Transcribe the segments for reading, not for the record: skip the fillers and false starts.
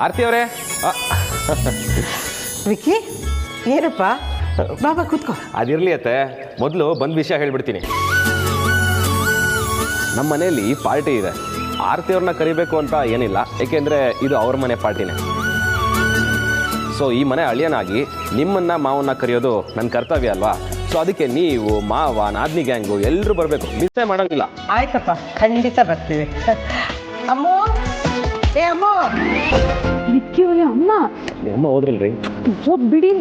ಆರತಿ ಅವರೇ. ವಿಕ್ಕಿ ಏನಪ್ಪ ಬಾಬಾ ಕೂತ್ಕೋ. ಅದಿರಲಿ ಅತ್ತೆ, ಮೊದಲು ಬಂದ ವಿಷಯ ಹೇಳ್ಬಿಡ್ತೀನಿ. ನಮ್ಮ ಮನೆಯಲ್ಲಿ ಪಾರ್ಟಿ ಇದೆ. ಆರತಿ ಅವ್ರನ್ನ ಕರಿಬೇಕು ಅಂತ ಏನಿಲ್ಲ, ಏಕೆಂದರೆ ಇದು ಅವ್ರ ಮನೆ ಪಾರ್ಟಿನೇ. ಸೊ ಈ ಮನೆ ಅಳಿಯನಾಗಿ ನಿಮ್ಮನ್ನ ಮಾವನ್ನ ಕರೆಯೋದು ನನ್ನ ಕರ್ತವ್ಯ ಅಲ್ವಾ? ಸೊ ಅದಕ್ಕೆ ನೀವು ಮಾವ ನಾದ್ನಿ ಗ್ಯಾಂಗು ಎಲ್ಲರೂ ಬರಬೇಕು, ಮಿಸ್ಸೇ ಮಾಡೋಂಗಿಲ್ಲ. ಆಯ್ತಪ್ಪ, ಖಂಡಿತ ಬರ್ತೀವಿ. ಅಮ್ಮೋ ಏ ಅಮ್ಮೋ. ವಿಕ್ಕಿ ಅವರೇ ಅಮ್ಮ. ಅಮ್ಮ ಹೋದ್ರಲ್ರಿ? ಬಿಡಿ.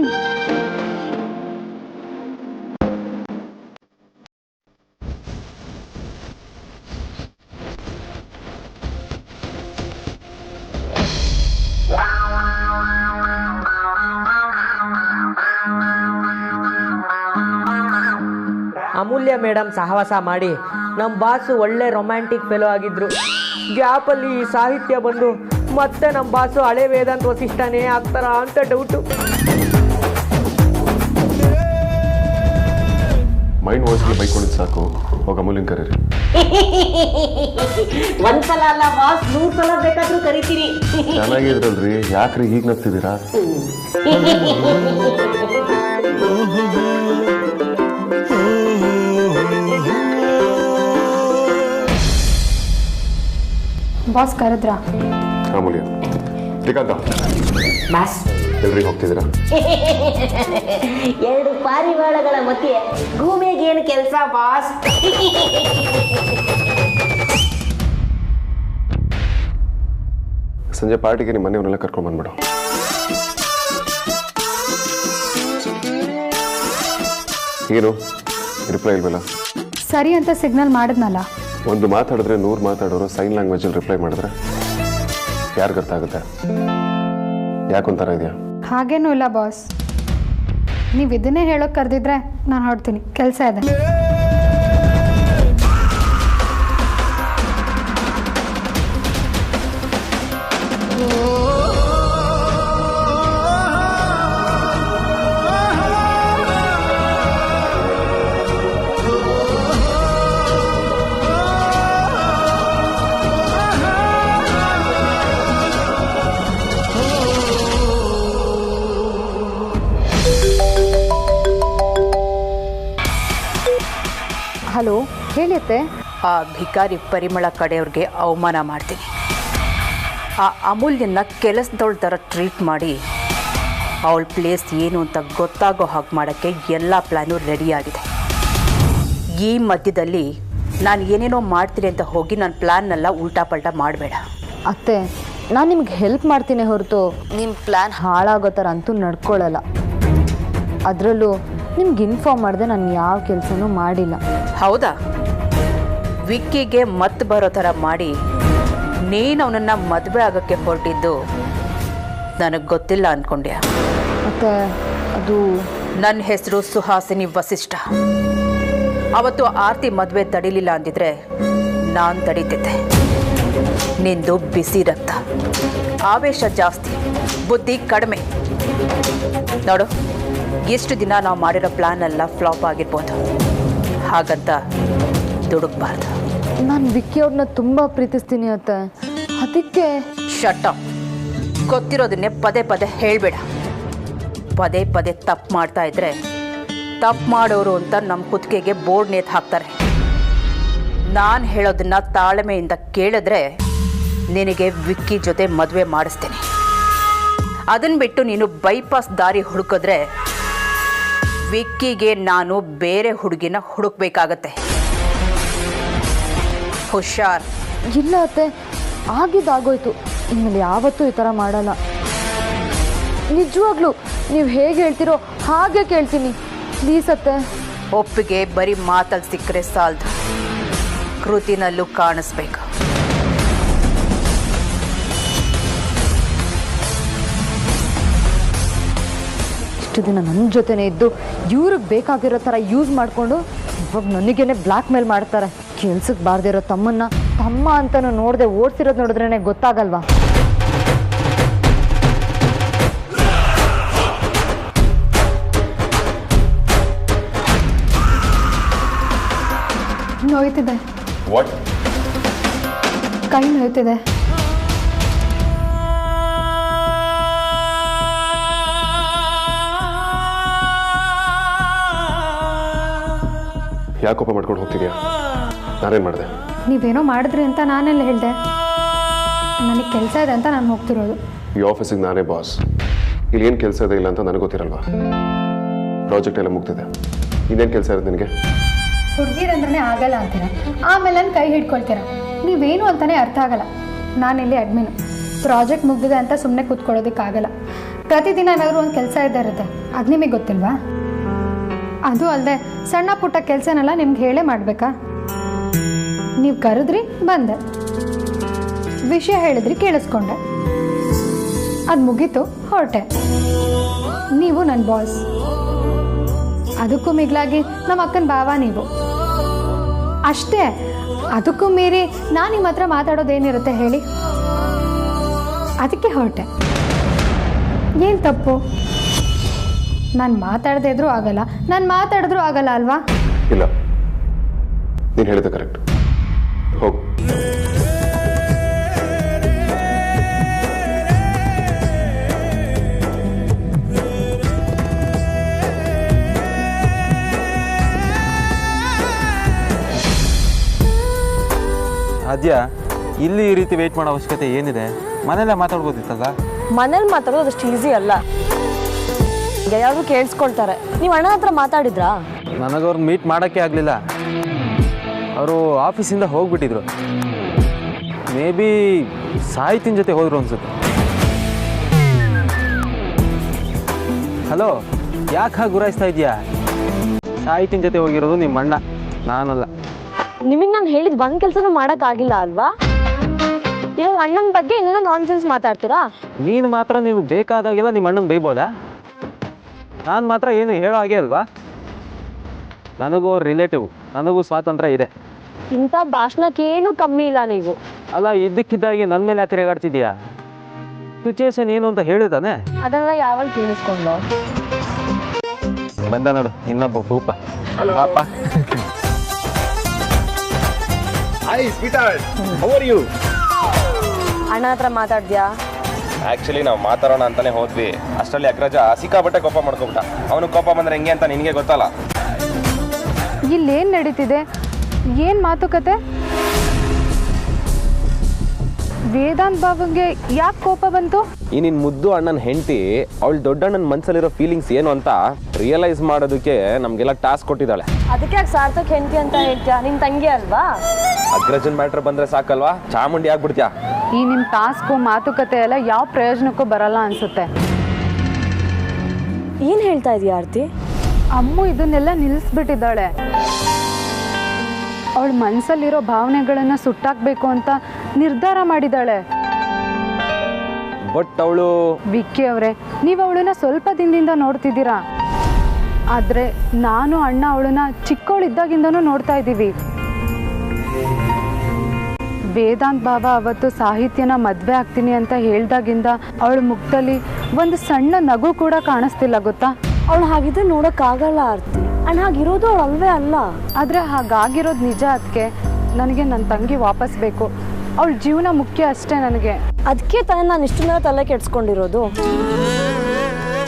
ಅಮೂಲ್ಯ ಮೇಡಮ್ ಸಹವಾಸ ಮಾಡಿ ನಮ್ಮ ಬಾಸು ಒಳ್ಳೆ ರೊಮ್ಯಾಂಟಿಕ್ ಫೆಲೋ ಆಗಿದ್ರು. ಗ್ಯಾಪಲ್ಲಿ ಈ ಸಾಹಿತ್ಯ ಬಂದು ಮತ್ತೆ ನಮ್ಮ ಬಾಸು ಹಳೆ ವೇದಾಂತ ವಸಿಷ್ಠನೇ ಆಗ್ತಾರ ಅಂತ ಡೌಟು. ಮೈಂಡ್ ವಾಯ್ಸ್ಗೆ ಬೈಕೊಂಡಿದ್ದು ಸಾಕು, ಹೋಗ ಅಮೂಲ್ಯನ ಕರೀರಿ. ಒಂದ್ಸಲ ಅಲ್ಲ ಬಾಸ್, 100 ಸಲ ಬೇಕಾದ್ರೂ ಕರಿತೀರಿ. ಚೆನ್ನಾಗಿದ್ರಲ್ರಿ, ಯಾಕ್ರಿ ಹೀಗೆ ನಗ್ತಿದ್ದೀರಾ? ಬಾಸ್ ಕರೆದ್ರಾ? ಅಮೂಲ್ಯ ಶ್ರೀಕಾಂತ ಬಾಸ್ ಎಲ್ರಿಗೆ ಹೋಗ್ತಿದ್ದೀರಾ? 2 ಪಾರಿವಾಳಗಳ ಮಧ್ಯೆ ಗೂಮೆಗೇನು ಕೆಲಸ ಬಾಸ್? ಸಂಜೆ ಪಾರ್ಟಿಗೆ ನಿಮ್ಮ ಮನೆಯವನ್ನೆಲ್ಲ ಕರ್ಕೊಂಡು ಬಂದ್ಬಿಡು. ಏನು ರಿಪ್ಲೈ ಇಲ್ವಲ್ಲ? ಸರಿ ಅಂತ ಸಿಗ್ನಲ್ ಮಾಡಿದ್ನಲ್ಲ. ಒಂದು ಮಾತಾಡಿದ್ರೆ 100 ಮಾತಾಡೋರು ಸೈನ್ ಲ್ಯಾಂಗ್ವೇಜಲ್ಲಿ ರಿಪ್ಲೈ ಮಾಡಿದ್ರೆ ಯಾರು ಗೊತ್ತಾಗುತ್ತೆ? ಯಾಕೊಂಥರ ಇದೆಯಾ? ಹಾಗೇನೂ ಇಲ್ಲ ಬಾಸ್, ನೀವು ಇದನ್ನೇ ಹೇಳೋಕೆ ಕರೆದಿದ್ರೆ ನಾನು ಹೊರಡ್ತೀನಿ, ಕೆಲಸ ಇದೆ. ಹಲೋ, ಹೇಳಿಯತ್ತೆ. ಆ ಭಿಕಾರಿ ಪರಿಮಳ ಕಡೆಯವ್ರಿಗೆ ಅವಮಾನ ಮಾಡ್ತೀನಿ. ಆ ಅಮೂಲ್ಯನ ಕೆಲಸದವಳ ಥರ ಟ್ರೀಟ್ ಮಾಡಿ ಅವಳ ಪ್ಲೇಸ್ ಏನು ಅಂತ ಗೊತ್ತಾಗೋ ಹಾಗೆ ಮಾಡೋಕ್ಕೆ ಎಲ್ಲ ಪ್ಲ್ಯಾನು ರೆಡಿಯಾಗಿದೆ. ಈ ಮಧ್ಯದಲ್ಲಿ ನಾನು ಏನೇನೋ ಮಾಡ್ತೀನಿ ಅಂತ ಹೋಗಿ ನನ್ನ ಪ್ಲ್ಯಾನ್ನೆಲ್ಲ ಉಲ್ಟಾ ಪಲ್ಟಾ ಮಾಡಬೇಡ. ಅತ್ತೆ, ನಾನು ನಿಮ್ಗೆ ಹೆಲ್ಪ್ ಮಾಡ್ತೀನಿ ಹೊರತು ನಿಮ್ಮ ಪ್ಲ್ಯಾನ್ ಹಾಳಾಗೋ ಥರ ಅಂತೂ ನಡ್ಕೊಳ್ಳಲ್ಲ. ಅದರಲ್ಲೂ ನಿಮ್ಗೆ ಇನ್ಫಾರ್ಮ್ ಮಾಡಿದೆ ನಾನು ಯಾವ ಕೆಲಸನೂ ಮಾಡಿಲ್ಲ. ಹೌದಾ? ವಿಕ್ಕಿಗೆ ಮತ್ತೆ ಬರೋ ಥರ ಮಾಡಿ ನೀನು ಅವನನ್ನು ಮದುವೆ ಆಗೋಕ್ಕೆ ಹೊರಟಿದ್ದು ನನಗೆ ಗೊತ್ತಿಲ್ಲ ಅಂದ್ಕೊಂಡ್ಯಾ? ಮತ್ತು ಅದು ನನ್ನ ಹೆಸರು ಸುಹಾಸಿನಿ ವಸಿಷ್ಠ. ಅವತ್ತು ಆರತಿ ಮದುವೆ ತಡಿಲಿಲ್ಲ ಅಂದಿದ್ರೆ ನಾನು ತಡೀತಿದ್ದೆ. ನಿಂದು ಬಿಸಿ ರಕ್ತ, ಆವೇಶ ಜಾಸ್ತಿ, ಬುದ್ಧಿ ಕಡಿಮೆ. ನೋಡು, ಎಷ್ಟು ದಿನ ನಾವು ಮಾಡಿರೋ ಪ್ಲ್ಯಾನ್ ಎಲ್ಲ ಫ್ಲಾಪ್ ಆಗಿರ್ಬೋದು, ಹಾಗಂತ ದುಡುಕ್ಬಾರ್ದು. ನಾನು ವಿಕ್ಕಿ ಅವ್ರನ್ನ ತುಂಬ ಪ್ರೀತಿಸ್ತೀನಿ ಅತ್ತೆ, ಅದಕ್ಕೆ. Shut up. ಗೊತ್ತಿರೋದನ್ನೇ ಪದೇ ಪದೇ ಹೇಳಬೇಡ. ಪದೇ ಪದೇ ತಪ್ಪು ಮಾಡ್ತಾ ಇದ್ರೆ ತಪ್ಪು ಮಾಡೋರು ಅಂತ ನಮ್ಮ ಕುತ್ತಿಗೆಗೆ ಬೋರ್ಡ್ ನೇತು ಹಾಕ್ತಾರೆ. ನಾನು ಹೇಳೋದನ್ನ ತಾಳ್ಮೆಯಿಂದ ಕೇಳಿದ್ರೆ ನಿನಗೆ ವಿಕ್ಕಿ ಜೊತೆ ಮದುವೆ ಮಾಡಿಸ್ತೀನಿ. ಅದನ್ನು ಬಿಟ್ಟು ನೀನು ಬೈಪಾಸ್ ದಾರಿ ಹುಡುಕಿದ್ರೆ ವಿಕ್ಕಿಗೆ ನಾನು ಬೇರೆ ಹುಡುಗಿನ ಹುಡುಕ್ಬೇಕಾಗತ್ತೆ. ಹುಷಾರ್. ಇಲ್ಲ ಅತ್ತೆ, ಆಗಿದ್ದಾಗೋಯ್ತು, ಇನ್ಮೇಲೆ ಯಾವತ್ತೂ ಈ ಥರ ಮಾಡಲ್ಲ. ನಿಜವಾಗ್ಲೂ ನೀವು ಹೇಗೆ ಹೇಳ್ತೀರೋ ಹಾಗೆ ಕೇಳ್ತೀನಿ, ಪ್ಲೀಸ್ ಅತ್ತೆ. ಒಪ್ಪಿಗೆ ಬರೀ ಮಾತಲ್ಲಿ ಸಿಕ್ಕರೆ ಸಾಲದು, ಕೃತಿನಲ್ಲೂ ಕಾಣಿಸ್ಬೇಕು. ಇಷ್ಟು ದಿನ ನನ್ನ ಜೊತೆನೇ ಇದ್ದು ಇವ್ರಿಗೆ ಬೇಕಾಗಿರೋ ಥರ ಯೂಸ್ ಮಾಡಿಕೊಂಡು ಇವಾಗ ನನಗೇನೆ ಬ್ಲ್ಯಾಕ್ ಮೇಲ್ ಮಾಡ್ತಾರೆ. ಕೆಲ್ಸಕ್ಕೆ ಬಾರ್ದಿರೋ ತಮ್ಮನ್ನ ತಮ್ಮ ಅಂತನೂ ನೋಡದೆ ಓಡ್ತಿರೋದು ನೋಡಿದ್ರೇ ಗೊತ್ತಾಗಲ್ವಾ? ನೋಯ್ತಿದೆ, ವಾಟ್? 1 ಕೈ ನೋಯ್ತಿದೆ. ಯಾಕೆ ಕೋಪ ಮಾಡ್ಕೊಂಡು ಹೋಗ್ತಿದ್ಯಾ? ನಾನೇನು ಮಾಡಿದೆ? ನೀವೇನೋ ಮಾಡಿದ್ರಿ ಅಂತ ನಾನೆಲ್ಲ ಹೇಳಿದೆ. ನನಗೆ ಕೆಲಸ ಇದೆ ಅಂತ ನಾನು ಹೋಗ್ತಿರೋದು. ಈ ಆಫೀಸಿಗೆ ನಾನೇ ಬಾಸ್. ಇಲ್ಲಿ ಏನು ಕೆಲಸ ಇದೆ ಇಲ್ಲ ಅಂತ ನನಗೆ ಗೊತ್ತಿರಲ್ವಾ? ಪ್ರಾಜೆಕ್ಟ್ ಎಲ್ಲ ಮುಗ್ದಿದೆ, ಇನ್ನೇನು ಕೆಲಸ ಇರೋದು ನಿನಗೆ? ಹುಡುಗಿರಂದ್ರೆ ಆಗಲ್ಲ ಅಂತೀರ, ಆಮೇಲೆ ನನ್ನ ಕೈ ಹಿಡ್ಕೊಳ್ತೀರ. ನೀವೇನು ಅಂತಾನೆ ಅರ್ಥ ಆಗಲ್ಲ. ನಾನಿಲ್ಲಿ ಅಡ್ಮಿನು. ಪ್ರಾಜೆಕ್ಟ್ ಮುಗ್ದಿದೆ ಅಂತ ಸುಮ್ಮನೆ ಕೂತ್ಕೊಳ್ಳೋದಕ್ಕಾಗಲ್ಲ. ಪ್ರತಿದಿನ ಏನಾದರೂ ಒಂದು ಕೆಲಸ ಇರುತ್ತೆ, ಅದು ನಿಮಗೆ ಗೊತ್ತಿಲ್ವಾ? ಅದು ಅಲ್ಲದೆ ಸಣ್ಣ ಪುಟ್ಟ ಕೆಲಸನೆಲ್ಲ ನಿಮ್ಗೆ ಹೇಳೇ ಮಾಡಬೇಕಾ? ನೀವು ಕರೆದ್ರಿ ಬಂದೆ, ವಿಷಯ ಹೇಳಿದ್ರಿ ಕೇಳಿಸ್ಕೊಂಡೆ, ಅದು ಮುಗೀತು ಹೊರಟೆ. ನೀವು ನನ್ನ ಬಾಸ್, ಅದಕ್ಕೂ ಮಿಗಿಲಾಗಿ ನಮ್ಮ ಅಕ್ಕನ ಭಾವ ನೀವು ಅಷ್ಟೇ. ಅದಕ್ಕೂ ಮೀರಿ ನಾನು ನಿಮ್ಮ ಹತ್ರ ಮಾತಾಡೋದೇನಿರುತ್ತೆ ಹೇಳಿ? ಅದಕ್ಕೆ ಹೊರಟೆ. ಏನು ತಪ್ಪು? ನಾನು ಮಾತಾಡದೇ ಇದ್ರೂ ಆಗಲ್ಲ, ನಾನು ಮಾತಾಡಿದ್ರೂ ಆಗಲ್ಲ ಅಲ್ವಾ? ಇಲ್ಲ, ನೀನು ಹೇಳಿದೆ ಕರೆಕ್ಟ್. ಹೋಗು. ಆದ್ಯ, ಇಲ್ಲಿ ಈ ರೀತಿ ವೆಯ್ಟ್ ಮಾಡೋ ಅವಶ್ಯಕತೆ ಏನಿದೆ? ಮನೆಯಲ್ಲೇ ಮಾತಾಡ್ಬೋದಿತ್ತಲ್ಲ? ಮನೇಲಿ ಮಾತಾಡೋದು ಅಷ್ಟು ಈಸಿ ಅಲ್ಲ. ಯಾರು ಕೇಳಿಸ್ಕೊಳ್ತಾರೆ. ನೀವು ಅಣ್ಣ ಹತ್ರ ಮಾತಾಡಿದ್ರಾ? ನನಗವ್ರನ್ನ ಮೀಟ್ ಮಾಡೋಕ್ಕೆ ಆಗಲಿಲ್ಲ. ಅವರು ಆಫೀಸಿಂದ ಹೋಗ್ಬಿಟ್ಟಿದ್ರು. ಮೇ ಬಿ ಸಾಹಿತಿನ ಜೊತೆ ಹೋದ್ರು ಅನ್ಸುತ್ತೆ. ಹಲೋ, ಯಾಕೆ ಹಾಗೆ ಗುರಾಯಿಸ್ತಾ ಇದೆಯಾ? ಸಾಹಿತಿನ ಜೊತೆ ಹೋಗಿರೋದು ನಿಮ್ಮ ಅಣ್ಣ, ನಾನಲ್ಲ. ನಿಮಗೆ ನಾನು ಹೇಳಿದ ಒಂದು ಕೆಲಸನೂ ಮಾಡೋಕ್ಕಾಗಿಲ್ಲ ಅಲ್ವಾ? ಇವಾಗ ಅಣ್ಣನ ಬಗ್ಗೆ ಏನೇನೋ ನಾನ್ಸೆನ್ಸ್ ಮಾತಾಡ್ತೀರಾ? ನೀನು ಮಾತ್ರ ನೀವು ಬೇಕಾದಾಗೆಲ್ಲ ನಿಮ್ಮ ಅಣ್ಣನ ಬೈಬೋದಾ? ನಾನು ಮಾತ್ರ ಏನು ಹೇಳೋ ಹಾಗೆ ಅಲ್ವಾ? ನನಗೂ ರಿಲೇಟಿವ್, ನನಗೂ ಸ್ವಾತಂತ್ರ್ಯ ಇದೆ. ಇಂಥ ಭಾಷಣಕ್ಕೇನು ಕಮ್ಮಿ ಇಲ್ಲ ನೀವು. ಅಲ್ಲ, ಇದ್ದಕ್ಕಿದ್ದಾಗೆ ನನ್ನ ಮೇಲೆ ಯಾಕೆ ತಿರುಗಾಡ್ತಿದ್ಯಾ? ಸಿಚುಯೇಷನ್ ಏನು ಅಂತ ಹೇಳಿದಾನೆ. ಅದನ್ನ ಯಾವಾಗ ಕೇಳಿಸ್ಕೊಂಡು ಬಂದ ನೋಡು ಇನ್ನೊಬ್ಬ ಭೂಪ. ಪಾಪ. ಅಣ್ಣ ಹತ್ರ ಮಾತಾಡ್ದ್ಯಾ? ಆ್ಯಕ್ಚುಲಿ ನಾವು ಮಾತಾಡೋಣ ಅಂತಾನೆ ಹೋದ್ವಿ. ಅಷ್ಟರಲ್ಲಿ ಅಗ್ರಜ ಸಿಕ್ಕಾಬಟ್ಟೆ ಕೋಪ ಮಾಡ್ಕೊಬಿಟ್ಟ. ಅವನು ಕೋಪ ಬಂದ್ರೆ ಹೆಂಗೆ ಅಂತ ನಿನಗೆ ಗೊತ್ತಲ್ಲ. ಇಲ್ಲೇನು ನಡೀತಿದೆ? ಏನು ಮಾತುಕತೆ? ವೇದಾಂತ್ ಬಾಬುಗೆ ಯಾಕೆ ಕೋಪ ಬಂತು? ಈ ನಿನ್ನ ಮುದ್ದು ಅಣ್ಣನ ಹೆಂಡತಿ ಅವಳು ದೊಡ್ಡಣ್ಣನ ಮನಸ್ಸಲ್ಲಿರೋ ಫೀಲಿಂಗ್ಸ್ ಏನು ಅಂತ ರಿಯಲೈಸ್ ಮಾಡೋದಕ್ಕೆ ನಮಗೆಲ್ಲ ಟಾಸ್ಕ್ ಕೊಟ್ಟಿದ್ದಾಳೆ. ಅದಕ್ಕೆ ಯಾಕೆ ಸಾರ್ಥಕ್ ಹೆಂಡತಿ ಅಂತ ಹೇಳ್ತೀಯಾ? ನಿನ್ನ ತಂಗಿ ಅಲ್ವಾ? ಅಗ್ರಜನ್ ಮ್ಯಾಟ್ರ್ ಬಂದ್ರೆ ಸಾಕಲ್ವಾ ಚಾಮುಂಡಿ ಆಗ್ಬಿಡ್ತೀಯಾ? ಈ ನಿಮ್ಮ ಟಾಸ್ಕು ಮಾತುಕತೆ ಎಲ್ಲ ಯಾವ ಪ್ರಯೋಜನಕ್ಕೂ ಬರಲ್ಲ ಅನ್ಸುತ್ತೆ. ಏನು ಹೇಳ್ತಾ ಇದೀಯ ಆರ್ತಿ? ಅಮ್ಮು ಇದನ್ನೆಲ್ಲ ನಿಲ್ಲಿಸ್ಬಿಟ್ಟಿದ್ದಾಳೆ. ಅವಳ ಮನಸ್ಸಲ್ಲಿರೋ ಭಾವನೆಗಳನ್ನ ಸುಟ್ಟಾಕ್ಬೇಕು ಅಂತ ನಿರ್ಧಾರ ಮಾಡಿದ್ದಾಳೆ. ಬಟ್ ಅವಳು ವಿಕ್ಕಿ ಅವರೇ, ನೀವು ಅವಳನ್ನ ಸ್ವಲ್ಪ ದಿನದಿಂದ ನೋಡ್ತಿದ್ದೀರಾ. ಆದರೆ ನಾನು ಅಣ್ಣ ಅವಳನ್ನ ಚಿಕ್ಕವಳಿದ್ದಾಗಿಂದನೂ ನೋಡ್ತಾ ಇದ್ದೀವಿ. ವೇದಾಂತ್ ಬಾಬಾ ಅವತ್ತು ಸಾಹಿತ್ಯನ ಮದುವೆ ಆಗ್ತೀನಿ ಅಂತ ಹೇಳ್ದಾಗಿಂದ ಅವಳ ಮುಖದಲ್ಲಿ ಒಂದು ಸಣ್ಣ ನಗು ಕೂಡ ಕಾಣಿಸ್ತಿಲ್ಲ ಗೊತ್ತಾ? ಅವಳು ಹಾಗಿದ್ರೆ ನೋಡೋಕ್ಕಾಗಲ್ಲ ಆರ್ತಿ. ಅಣ್ಣ ಹಾಗಿರೋದು ಅವಳು ಅಲ್ವೇ ಅಲ್ಲ. ಆದರೆ ಹಾಗಾಗಿರೋದು ನಿಜ. ಅದಕ್ಕೆ ನನಗೆ ನನ್ನ ತಂಗಿ ವಾಪಸ್ ಬೇಕು. ಅವಳ ಜೀವನ ಮುಖ್ಯ ಅಷ್ಟೇ ನನಗೆ. ಅದಕ್ಕೆ ತಾನೇ ನಾನು ಇಷ್ಟು ದಿನ ತಲೆ ಕೆಡ್ಸ್ಕೊಂಡಿರೋದು.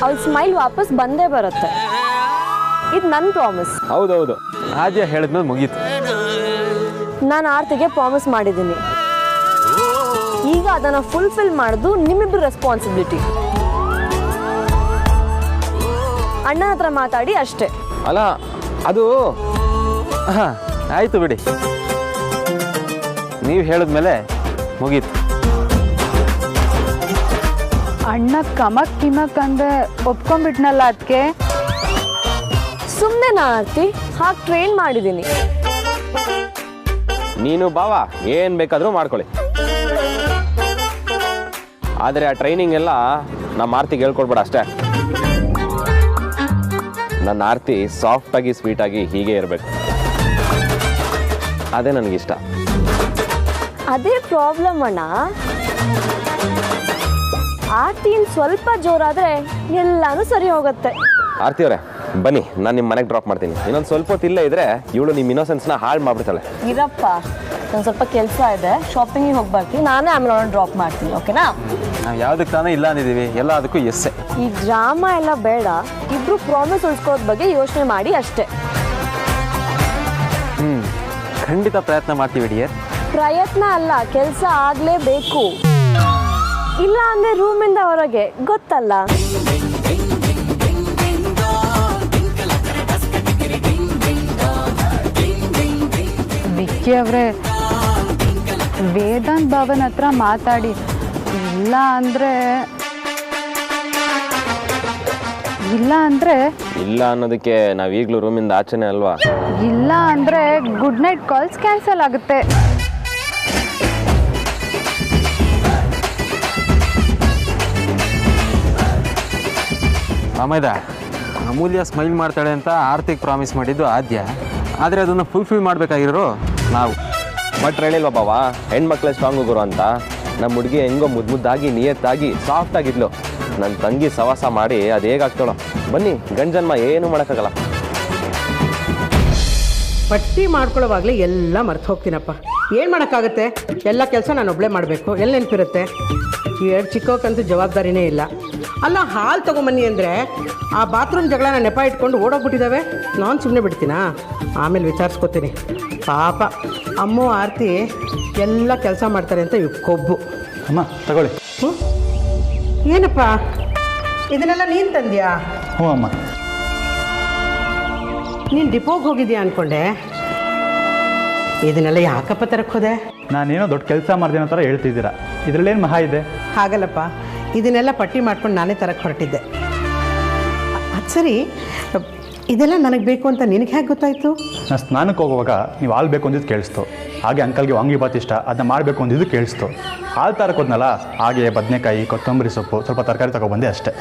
ಅವಳ ಸ್ಮೈಲ್ ವಾಪಸ್ ಬಂದೇ ಬರುತ್ತೆ. ಇದು ನನ್ನ ಪ್ರಾಮಿಸ್. ಹೌದೌದು, ಆದ್ಯ ಹೇಳಿದ್ಮೇಲೆ ಮುಗೀತು. ನಾನು ಆರ್ತಿಗೆ ಪ್ರಾಮಿಸ್ ಮಾಡಿದ್ದೀನಿ. ಈಗ ಅದನ್ನು ಫುಲ್ಫಿಲ್ ಮಾಡೋದು ನಿಮ್ಮಿಬ್ರು ರೆಸ್ಪಾನ್ಸಿಬಿಲಿಟಿ. ಅಣ್ಣ ಹತ್ರ ಮಾತಾಡಿ ಅಷ್ಟೇ. ಅಲ್ಲ, ಅದು ಹಾಂ ಆಯಿತು ಬಿಡಿ. ನೀವು ಹೇಳಿದ್ಮೇಲೆ ಮುಗೀತು. ಅಣ್ಣ ಕಮಕ್ ಕಿಮಕ್ ಅಂದ್ರೆ ಒಪ್ಕೊಂಡ್ಬಿಟ್ನಲ್ಲ. ಅದಕ್ಕೆ ಸುಮ್ಮನೆ ಆರ್ತಿ ಹಾಗೆ ಟ್ರೈನ್ ಮಾಡಿದ್ದೀನಿ. ನೀನು ಬಾವ ಏನು ಬೇಕಾದರೂ ಮಾಡ್ಕೊಳ್ಳಿ. ಆದರೆ ಆ ಟ್ರೈನಿಂಗ್ ಎಲ್ಲ ನಮ್ಮ ಆರ್ತಿಗೆ ಹೇಳ್ಕೊಡ್ಬೇಡ ಅಷ್ಟೇ. ನನ್ನ ಆರ್ತಿ ಸಾಫ್ಟಾಗಿ ಸ್ವೀಟಾಗಿ ಹೀಗೆ ಇರಬೇಕು. ಅದೇ ನನಗಿಷ್ಟ. ಅದೇ ಪ್ರಾಬ್ಲಮ್ ಅಣ್ಣ. ಆರ್ತಿ ಸ್ವಲ್ಪ ಜೋರಾದರೆ ಎಲ್ಲಾನು ಸರಿ ಹೋಗುತ್ತೆ. ಆರ್ತಿ ಅವರೇ ಬನ್ನಿ, ನಾನು ನಿಮ್ಮ ಮನೆಗೆ ಡ್ರಾಪ್ ಮಾಡ್ತೀನಿ. ಇನ್ನೊಂದು ಸ್ವಲ್ಪ ಹೊತ್ತು ಇಲ್ಲೇ ಇದ್ರೆ ಇವಳು ನಿಮ್ಮ ಇನ್ನೋಸೆನ್ಸ್ನ ಹಾಳು ಮಾಡ್ಬಿಡ್ತಾಳೆ. ಇರಪ್ಪ, ನಂಗೆ ಸ್ವಲ್ಪ ಕೆಲಸ ಇದೆ, ಶಾಪಿಂಗಿಗೆ ಹೋಗಿ ಬರ್ತೀನಿ. ನಾನೇ ಆಮೇಲೆ ಅವಳನ್ನ ಡ್ರಾಪ್ ಮಾಡ್ತೀನಿ. ಓಕೆನಾ? ನಾವು ಯಾವುದಕ್ಕೆ ತಾನೇ ಇಲ್ಲ ಅಂದಿದ್ದೀವಿ, ಎಲ್ಲ ಅದಕ್ಕೂ ಎಸ್ಸೆ. ಈ ಡ್ರಾಮಾ ಎಲ್ಲ ಬೇಡ. ಇಬ್ರು ಪ್ರಾಮಿಸ್ ಉಳಿಸ್ಕೊಳ್ಳೋದ್ ಬಗ್ಗೆ ಯೋಚನೆ ಮಾಡಿ ಅಷ್ಟೇ. ಖಂಡಿತ ಪ್ರಯತ್ನ ಮಾಡ್ತೀವಿ ಡಿಯರ್. ಪ್ರಯತ್ನ ಅಲ್ಲ, ಕೆಲಸ ಆಗಲೇಬೇಕು. ಇಲ್ಲ ಅಂದರೆ ರೂಮಿಂದ ಹೊರಗೆ, ಗೊತ್ತಲ್ಲ. ವಿಕ್ಕಿ ಅವರೇ, ವೇದಾಂತ್ ಭವನ್ ಹತ್ರ ಮಾತಾಡಿ. ಇಲ್ಲ ಅಂದರೆ ಇಲ್ಲ ಅನ್ನೋದಕ್ಕೆ ನಾವೀಗಲೂ ರೂಮಿಂದ ಆಚೆನೆ ಅಲ್ವಾ? ಇಲ್ಲ ಅಂದರೆ ಗುಡ್ ನೈಟ್ ಕಾಲ್ಸ್ ಕ್ಯಾನ್ಸಲ್ ಆಗುತ್ತೆ. ಅಮೈದ, ಅಮೂಲ್ಯ ಸ್ಮೈಲ್ ಮಾಡ್ತಾಳೆ ಅಂತ ಆರ್ತಿಗೆ ಪ್ರಾಮಿಸ್ ಮಾಡಿದ್ದು ಆದ್ಯ, ಆದರೆ ಅದನ್ನು ಫುಲ್ಫಿಲ್ ಮಾಡಬೇಕಾಗಿರೋ ನಾವು. ಬಟ್ ಹೇಳಿಲ್ವ ಬಾವ, ಹೆಣ್ಮಕ್ಳೇ ಸ್ಟ್ರಾಂಗು ಗುರು ಅಂತ. ನಮ್ಮ ಹುಡುಗಿ ಹೆಂಗೋ ಮುದ್ದಾಗಿ ನಿಯತ್ತಾಗಿ ಸಾಫ್ಟ್ ಆಗಿದ್ಲು. ನನ್ನ ತಂಗಿ ಸವಾಸ ಮಾಡಿ ಅದು ಹೇಗಾಗ್ತಾಳೋ. ಬನ್ನಿ, ಗಂಜನ್ಮ ಏನು ಮಾಡೋಕ್ಕಾಗಲ್ಲ. ಪಟ್ಟಿ ಮಾಡ್ಕೊಳ್ಳೋವಾಗಲೇ ಎಲ್ಲ ಮರ್ತು ಹೋಗ್ತೀನಪ್ಪ. ಏನು ಮಾಡೋಕ್ಕಾಗತ್ತೆ? ಎಲ್ಲ ಕೆಲಸ ನಾನು ಒಬ್ಬಳೇ ಮಾಡಬೇಕು, ಎಲ್ಲಿ ನೆನಪಿರುತ್ತೆ? ಎರಡು ಚಿಕ್ಕವಕ್ಕಂತೂ ಜವಾಬ್ದಾರಿನೇ ಇಲ್ಲ. ಅಲ್ಲ, ಹಾಲು ತೊಗೊಂಬನ್ನಿ ಅಂದರೆ ಆ ಬಾತ್ರೂಮ್ ಜಗಳನ ನೆಪ ಇಟ್ಕೊಂಡು ಓಡೋಗ್ಬಿಟ್ಟಿದ್ದಾವೆ. ನಾನು ಸುಮ್ಮನೆ ಬಿಡ್ತೀನಾ? ಆಮೇಲೆ ವಿಚಾರಿಸ್ಕೊತೀನಿ. ಪಾಪ ಅಮ್ಮು ಆರತಿ ಎಲ್ಲ ಕೆಲಸ ಮಾಡ್ತಾರೆ ಅಂತ ಇವು ಕೊಬ್ಬು. ಅಮ್ಮ ತಗೊಳ್ಳಿ. ಏನಪ್ಪ ಇದನ್ನೆಲ್ಲ ನೀನು ತಂದ್ಯಾ? ಹ್ಞೂ ಅಮ್ಮ. ನೀನು ಡಿಪೋಗೆ ಹೋಗಿದ್ಯಾ ಅಂದ್ಕೊಂಡೆ. ಇದನ್ನೆಲ್ಲ ಯಾಕಪ್ಪ ತರಕ್ಕೆ ಹೋದೆ? ನಾನೇನೋ ದೊಡ್ಡ ಕೆಲಸ ಮಾಡ್ದೇನೋ ಥರ ಹೇಳ್ತಿದ್ದೀರಾ, ಇದರಲ್ಲೇನು ಮಹಾ ಇದೆ? ಹಾಗಲ್ಲಪ್ಪ, ಇದನ್ನೆಲ್ಲ ಪಟ್ಟಿ ಮಾಡ್ಕೊಂಡು ನಾನೇ ತರಕ್ಕೆ ಹೊರಟಿದ್ದೆ. ಅದು ಸರಿ, ಇದೆಲ್ಲ ನನಗೆ ಬೇಕು ಅಂತ ನಿನಗೆ ಹೇಗೆ ಗೊತ್ತಾಯಿತು? ನಾನು ಸ್ನಾನಕ್ಕೆ ಹೋಗುವಾಗ ನೀವು ಹಾಲು ಬೇಕು ಅಂದಿದ್ದು ಕೇಳಿಸ್ತು. ಹಾಗೆ ಅಂಕಲ್ಗೆ ವಾಂಗಿಬಾತ್ ಇಷ್ಟ, ಅದನ್ನ ಮಾಡಬೇಕು ಅಂದಿದ್ದು ಕೇಳಿಸ್ತು. ಹಾಲು ತರಕ್ಕೆ ಹೋದ್ನಲ್ಲ, ಹಾಗೆ ಬದನೆಕಾಯಿ, ಕೊತ್ತಂಬರಿ ಸೊಪ್ಪು, ಸ್ವಲ್ಪ ತರಕಾರಿ ತಗೊಬಂದೆ ಅಷ್ಟೇ.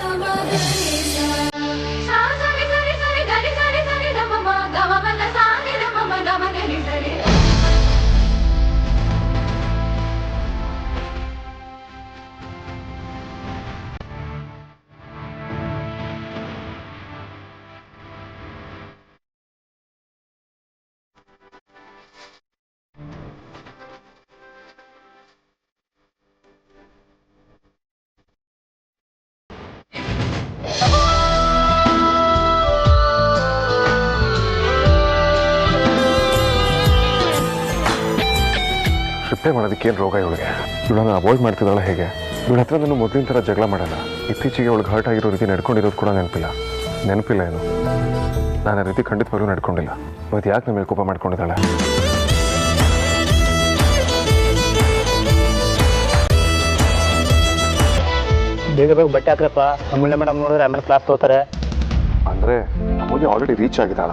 ರಿಪ್ಲೈ ಮಾಡೋದಕ್ಕೇನು ರೋಗ ಇವಳಿಗೆ? ಇವಳನ್ನು ಅವಾಯ್ಡ್ ಮಾಡ್ತಿದ್ದಾಳೆ ಹೇಗೆ? ಇವಳ ಹತ್ರ ನಾನು ಮೊದಲಿನ ಥರ ಜಗಳ ಮಾಡಲ್ಲ. ಇತ್ತೀಚೆಗೆ ಅವಳಿಗೆ ಹರ್ಟ್ ಆಗಿರೋ ರೀತಿ ನಡ್ಕೊಂಡಿರೋದು ಕೂಡ ನೆನಪಿಲ್ಲ ಏನು. ನಾನು ಆ ರೀತಿ ಖಂಡಿತವಾಗ್ಲೂ ನಡ್ಕೊಂಡಿಲ್ಲ. ಇವತ್ತು ಯಾಕೆ ನಮ್ಮ ಕೋಪ ಮಾಡ್ಕೊಂಡಿದ್ದಾಳೆ? ಬೇಗ ಬೇಗ ಬಟ್ಟೆ ಹಾಕ್ರಪ್ಪ, ಅಮೂಲ್ಯ ಮೇಡಮ್ ನೋಡಿದ್ರೆ ಆಮೇಲೆ ಕ್ಲಾಸ್ ತಗೋತಾರೆ. ಅಂದರೆ ಅಮೂಲ್ಯ ಆಲ್ರೆಡಿ ರೀಚ್ ಆಗಿದ್ದಾಳ.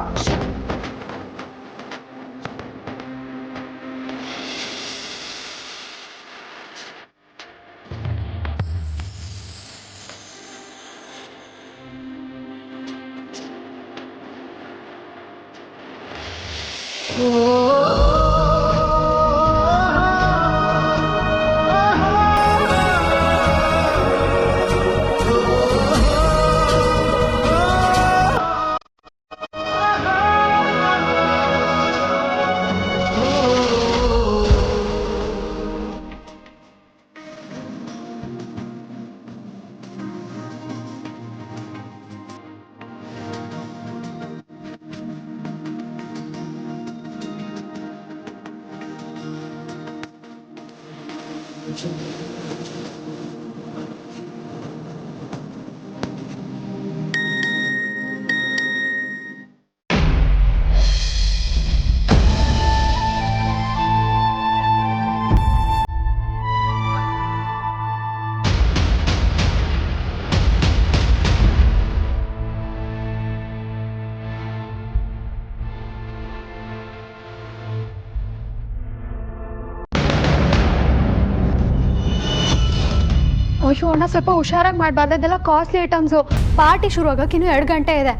ಅಯ್ಯೋ ಅಣ್ಣ, ಸ್ವಲ್ಪ ಹುಷಾರಾಗಿ ಮಾಡಬಾರ್ದು. ಅದೆಲ್ಲ ಕಾಸ್ಟ್ಲಿ ಐಟಮ್ಸು. ಪಾರ್ಟಿ ಶುರು ಆಗೋಕೆ ಇನ್ನೂ 2 ಗಂಟೆ ಇದೆ.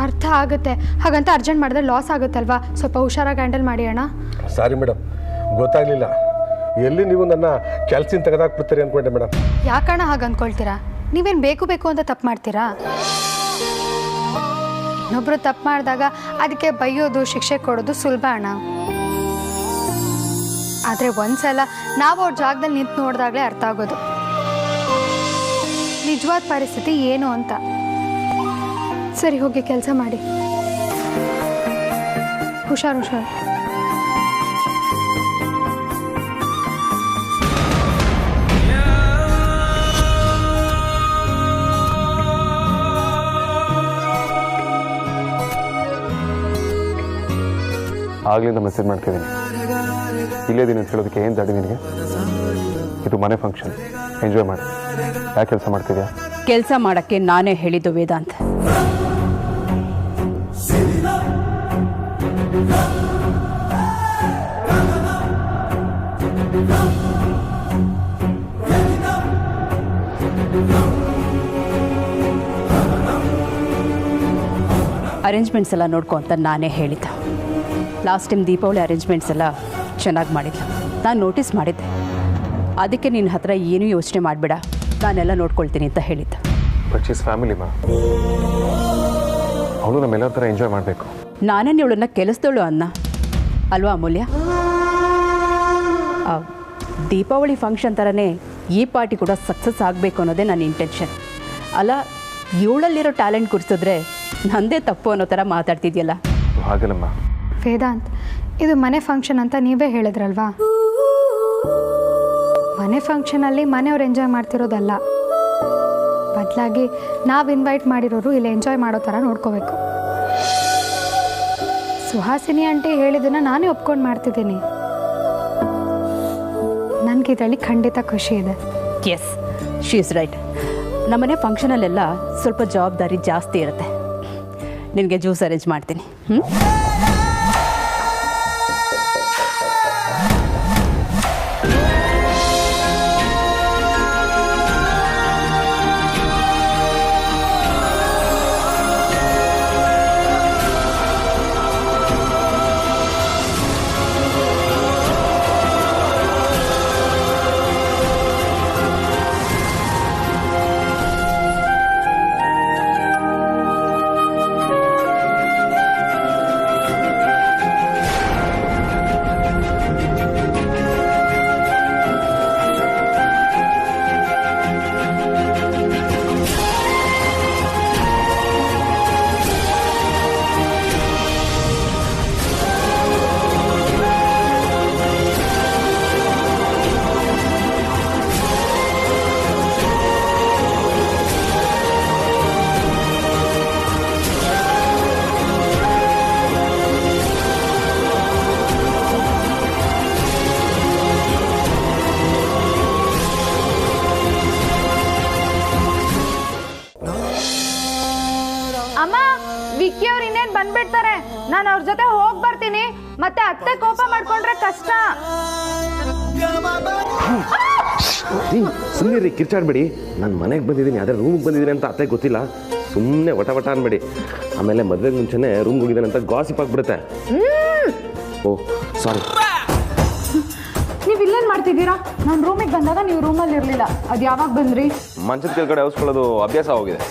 ಅರ್ಥ ಆಗುತ್ತೆ, ಹಾಗಂತ ಅರ್ಜೆಂಟ್ ಮಾಡಿದ್ರೆ ಲಾಸ್ ಆಗುತ್ತಲ್ವಾ? ಸ್ವಲ್ಪ ಹುಷಾರಾಗಿ ಹ್ಯಾಂಡಲ್ ಮಾಡಿ ಅಣ್ಣ. ಸಾರಿ ಮೇಡಮ್, ಗೊತ್ತಾಗಲಿಲ್ಲ. ಎಲ್ಲಿ ನೀವು ನನ್ನ ಕೆಲಸದಿಂದ ತೆಗೆದಾಕ್ಬಿಡ್ತೀರಿ ಅಂದ್ಕೊಂಡೆ ಮೇಡಮ್. ಯಾಕಣ್ಣ ಹಾಗೆ ಅಂದ್ಕೊಳ್ತೀರಾ? ನೀವೇನು ಬೇಕು ಅಂತ ತಪ್ಪು ಮಾಡ್ತೀರಾ? ಇನ್ನೊಬ್ರು ತಪ್ಪು ಮಾಡಿದಾಗ ಅದಕ್ಕೆ ಬೈಯೋದು, ಶಿಕ್ಷೆ ಕೊಡೋದು ಸುಲಭ ಅಣ್ಣ. ಆದರೆ ಒಂದ್ಸಲ ನಾವು ಅವ್ರ ಜಾಗದಲ್ಲಿ ನಿಂತು ನೋಡಿದಾಗಲೇ ಅರ್ಥ ಆಗೋದು ನಿಜವಾದ ಪರಿಸ್ಥಿತಿ ಏನು ಅಂತ. ಸರಿ, ಹೋಗಿ ಕೆಲಸ ಮಾಡಿ. ಹುಷಾರು. ಆಗ್ಲಿಂದ ಮೆಸೇಜ್ ಮಾಡ್ತಿದ್ದೀನಿ. ಇಲ್ಲೇ ದಿನ ಅಂತ ಹೇಳೋದಕ್ಕೆ ಏನು ದಾಡಿ ನಿನಗೆ? ಇದು ಮನೆ ಫಂಕ್ಷನ್, ಎಂಜಾಯ್ ಮಾಡಿ. ಯಾಕೆ ಕೆಲಸ ಮಾಡ್ತಿದ್ಯಾ? ಕೆಲಸ ಮಾಡೋಕ್ಕೆ ನಾನೇ ಹೇಳಿದ್ದು ವೇದಾಂತ್. ಅರೇಂಜ್ಮೆಂಟ್ಸ್ ಎಲ್ಲ ನೋಡ್ಕೊ ಅಂತ ನಾನೇ ಹೇಳಿದ್ದ. ಲಾಸ್ಟ್ ಟೈಮ್ ದೀಪಾವಳಿ ಅರೇಂಜ್ಮೆಂಟ್ಸ್ ಎಲ್ಲ ಚೆನ್ನಾಗಿ ಮಾಡಿದ್ಲು. ನಾನು ನೋಟಿಸ್ ಮಾಡಿದ್ದೆ. ಅದಕ್ಕೆ ನಿನ್ನ ಹತ್ರ ಏನೂ ಯೋಚನೆ ಮಾಡಬೇಡ, ನಾನೆಲ್ಲ ನೋಡ್ಕೊಳ್ತೀನಿ ಅಂತ ಹೇಳಿದ್ದ. ಬಟ್ ಶೀಸ್ ಫ್ಯಾಮಿಲಿ ಮಾ, ಅವಳು ನಮ್ಮೆಲ್ಲರ ಥರ ಎಂಜಾಯ್ ಮಾಡಬೇಕು. ನಾನೇ ಇವಳನ್ನ ಕೆಲಸದವಳು ಅನ್ನ ಅಲ್ವಾ ಅಮೂಲ್ಯ? ದೀಪಾವಳಿ ಫಂಕ್ಷನ್ ಥರನೇ ಈ ಪಾರ್ಟಿ ಕೂಡ ಸಕ್ಸಸ್ ಆಗಬೇಕು ಅನ್ನೋದೇ ನನ್ನ ಇಂಟೆನ್ಷನ್. ಅಲ್ಲ, ಇವಳಲ್ಲಿರೋ ಟ್ಯಾಲೆಂಟ್ ಗುರ್ಸಿದ್ರೆ ನಂದೇ ತಪ್ಪು ಅನ್ನೋ ಥರ ಮಾತಾಡ್ತಿದ್ಯಲ್ಲ. ಹಾಗಲ್ಲಮ್ಮ ವೇದಾಂತ್, ಇದು ಮನೆ ಫಂಕ್ಷನ್ ಅಂತ ನೀವೇ ಹೇಳಿದ್ರಲ್ವಾ? ಮನೆ ಫಂಕ್ಷನಲ್ಲಿ ಮನೆಯವ್ರು ಎಂಜಾಯ್ ಮಾಡ್ತಿರೋದಲ್ಲ, ಬದಲಾಗಿ ನಾವು ಇನ್ವೈಟ್ ಮಾಡಿರೋರು ಇಲ್ಲಿ ಎಂಜಾಯ್ ಮಾಡೋ ಥರ ನೋಡ್ಕೋಬೇಕು. ಸುಹಾಸಿನಿ ಆಂಟಿ ಹೇಳಿದ್ದನ್ನು ನಾನೇ ಒಪ್ಕೊಂಡು ಮಾಡ್ತಿದ್ದೀನಿ. ನನಗೆ ಇದರಲ್ಲಿ ಖಂಡಿತ ಖುಷಿ ಇದೆ. Yes, she is right. ನಮ್ಮನೆ ಫಂಕ್ಷನಲ್ಲೆಲ್ಲ ಸ್ವಲ್ಪ ಜವಾಬ್ದಾರಿ ಜಾಸ್ತಿ ಇರುತ್ತೆ. ನಿನಗೆ ಜ್ಯೂಸ್ ಅರೇಂಜ್ ಮಾಡ್ತೀನಿ. ಅಮ್ಮ, ವಿಕ್ಕಿ ಅವ್ರು ಇನ್ನೇನು ಬಂದ್ಬಿಡ್ತಾರೆ. ನಾನು ಅವ್ರ ಜೊತೆ ಹೋಗಿ ಬರ್ತೀನಿ. ಮತ್ತೆ ಅತ್ತೆ ಕೋಪ ಮಾಡ್ಕೊಂಡ್ರೆ ಕಷ್ಟ. ಸುಮ್ಮನೆ ಕಿರ್ಚಾಡ್ಬೇಡಿ. ನಾನು ಮನೆಗೆ ಬಂದಿದ್ದೀನಿ, ಅದೇ ರೂಮ್ಗೆ ಬಂದಿದ್ದೀನಿ ಅಂತ ಅತ್ತೆ ಗೊತ್ತಿಲ್ಲ. ಸುಮ್ಮನೆ ವಟ ವಟ ಅನ್ಬೇಡಿ. ಆಮೇಲೆ ಮದುವೆಗೆ ಮುಂಚೆನೇ ರೂಮ್ಗೆ ಹೋಗಿದ್ದಾನೆ ಅಂತ ಗಾಸಿಪ್ ಆಗಿಬಿಡುತ್ತೆ. ಓಹ್ ಸಾರಿ. ನೀವು ಇಲ್ಲೇನು ಮಾಡ್ತಿದ್ದೀರಾ? ನಾನು ರೂಮಿಗೆ ಬಂದಾಗ ನೀವು ರೂಮಲ್ಲಿ ಇರಲಿಲ್ಲ. ಅದು ಯಾವಾಗ ಬಂದ್ರಿ? ಮಂಚದ ಕೆಳಗಡೆ ಔಸ್ಕೊಳ್ಳೋದು ಅಭ್ಯಾಸ ಹೋಗಿದೆ.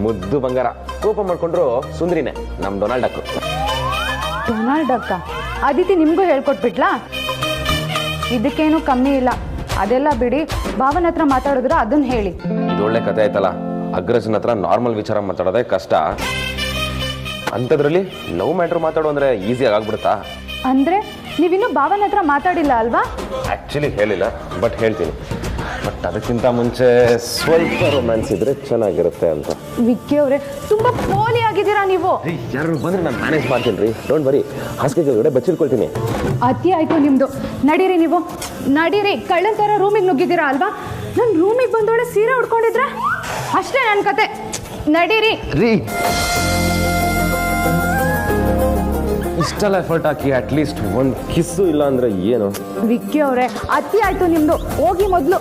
ಮುದ್ದು ಬಂಗಾರ. ಕೋಪ ಮಾಡ್ಕೊಂಡ್ರು ಸುಂದ್ರಿನೇ, ನಮ್ಮ ಡೊನಾಲ್ಡ್ ಡಕ್. ಡೊನಾಲ್ಡ್ ಡಕ್ಕ? ಅದಿತಿ ನಿಮಗೂ ಹೇಳ್ಕೊಟ್ಬಿಟ್ಲಾ? ಇದಕ್ಕೇನು ಕಮ್ಮಿ ಇಲ್ಲ. ಅದೆಲ್ಲ ಬಿಡಿ, ಭಾವನ ಹತ್ರ ಮಾತಾಡಿದ್ರೆ ಅದನ್ನ ಹೇಳಿ. ಇದು ಒಳ್ಳೆ ಕತೆ ಆಯ್ತಲ್ಲ. ಅಗ್ರಸನ ಹತ್ರ ನಾರ್ಮಲ್ ವಿಚಾರ ಮಾತಾಡೋದೇ ಕಷ್ಟ. ಅಂಥದ್ರಲ್ಲಿ ಲವ್ ಮ್ಯಾಟ್ರ್ ಮಾತಾಡೋ ಅಂದರೆ ಈಸಿಯಾಗಿ ಆಗ್ಬಿಡುತ್ತಾ? ಅಂದರೆ ನೀವಿನ್ನೂ ಭಾವನ ಹತ್ರ ಮಾತಾಡಿಲ್ಲ ಅಲ್ವಾ? ಆ್ಯಕ್ಚುಲಿ ಹೇಳಿಲ್ಲ, ಬಟ್ ಹೇಳ್ತೀನಿ. ಬಟ್ ಅದಕ್ಕಿಂತ ಮುಂಚೆ ಸ್ವಲ್ಪ ರೊಮ್ಯಾನ್ಸ್ ಇದ್ರೆ ಚೆನ್ನಾಗಿರುತ್ತೆ ಅಂತ. ವಿಕ್ಕಿ ಅವರೇ, ತುಂಬ ಪೋಲಿ ಆಗಿದ್ದೀರಾ ನೀವು. ಯಾರು ಬಂದರೆ ನಾನು ಮ್ಯಾನೇಜ್ ಮಾಡ್ತೀನಿ ರೀ, ಡೋಂಟ್ ವರಿ. ಹಾಸಿಗೆ ಕೆಳಗಡೆ ಬಚ್ಚಿಟ್ಕೊಳ್ತೀನಿ. ಅತಿ ಆಯಿತು ನಿಮ್ಮದು. ನಡೀರಿ ನೀವು, ನಡೀರಿ. ಕಳ್ಳನ ಥರ ರೂಮಿಗೆ ನುಗ್ಗಿದ್ದೀರಾ ಅಲ್ವಾ? ನನ್ನ ರೂಮಿಗೆ ಬಂದೋಳೆ ಸೀರೆ ಉಡ್ಕೊಂಡಿದ್ರೆ ಅಷ್ಟೇ ನನ್ನ ಕತೆ. ನಡೀರಿ ರೀ. ಇಷ್ಟೆಲ್ಲ ಎಫರ್ಟ್ ಹಾಕಿ ಅಟ್ಲೀಸ್ಟ್ ಒಂದು ಕಿಸ್ಸು ಇಲ್ಲ ಅಂದ್ರೆ ಏನು? ವಿಕ್ಕಿ ಅವರೇ, ಅತಿ ಆಯ್ತು ನಿಮ್ದು. ಹೋಗಿ ಮೊದಲು.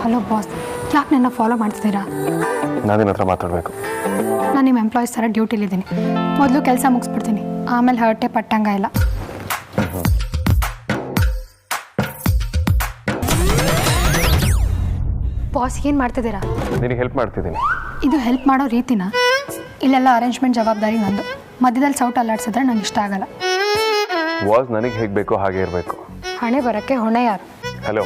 ಹಲೋ ಬಾಸ್, ಯಾಕೆ ನನ್ನ ಫಾಲೋ ಮಾಡ್ತಿದ್ದೀರಾ? ನಾನಿನ್ನ ಹತ್ರ ಮಾತಾಡಬೇಕು. ನಾನು ನಿಮ್ಮ ಎಂಪ್ಲಾಯೀಸ್ ಥರ ಡ್ಯೂಟಿಲಿದ್ದೀನಿ. ಮೊದಲು ಕೆಲಸ ಮುಗಿಸ್ಬಿಡ್ತೀನಿ, ಆಮೇಲೆ ಹರಟೆ ಪಟ್ಟಂಗ ಇಲ್ಲ. ಬಾಸ್, ಏನು ಮಾಡ್ತಿದ್ದೀರಾ? ನಿನಗೆ ಹೆಲ್ಪ್ ಮಾಡ್ತಿದ್ದೀನಿ. ಇದು ಹೆಲ್ಪ್ ಮಾಡೋ ರೀತಿನ? ಇಲ್ಲೆಲ್ಲ ಅರೇಂಜ್ಮೆಂಟ್ ಜವಾಬ್ದಾರಿ ನಂದು. ಮಧ್ಯದಲ್ಲಿ ಸೌಟ್ ಅಲ್ಲಾಡ್ಸಿದ್ರೆ ನಂಗೆ ಇಷ್ಟ ಆಗಲ್ಲ. ವಾಸ್ ನನಗೆ ಹೇಗೆ ಬೇಕೋ ಹಾಗೆ ಇರಬೇಕು. ಹಣೆ ಬರೋಕ್ಕೆ ಹೊಣೆ ಯಾರು? ಹಲೋ,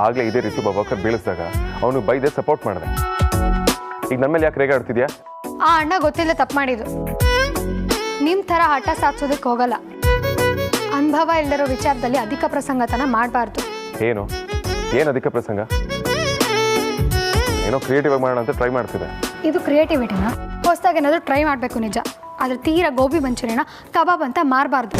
ಆಗಲೇ ಇದೇ ರೀತಿ ಬಬಾಕರ್ ಬೀಳಿಸಿದಾಗ ಅವನು ಬೈದೆ ಸಪೋರ್ಟ್ ಮಾಡಿದೆ. ಈಗ ನನ್ನ ಮೇಲೆ ಯಾಕೆ ರೇಗಾಡ್ತಿದ್ಯಾ? ಆ ಅಣ್ಣ ಗೊತ್ತಿಲ್ಲ ತಪ್ಪು ಮಾಡಿದ್ದು. ನಿಮ್ಮ ಥರ ಹಠ ಸಾಧಿಸೋದಕ್ಕೆ ಹೋಗಲ್ಲ. ಅನುಭವ ಇಲ್ಲದಿರೋ ವಿಚಾರದಲ್ಲಿ ಅಧಿಕ ಪ್ರಸಂಗತನ ಮಾಡಬಾರ್ದು. ಏನು ಅಧಿಕ ಪ್ರಸಂಗ? ಏನೋ ಕ್ರಿಯೇಟಿವ್ ಆಗಿ ಮಾಡೋಣ ಅಂತ ಟ್ರೈ ಮಾಡ್ತಿದ್ದೆ. ಇದು ಕ್ರಿಯೇಟಿವಿಟಿನ ಹೊಸದಾಗಿ ಏನಾದರೂ ಟ್ರೈ ಮಾಡಬೇಕು ನಿಜ. ಆದರೆ ತೀರಾ ಗೋಬಿ ಮಂಚೂರಿಯನ ಕಬಾಬ್ ಅಂತ ಮಾರಬಾರ್ದು.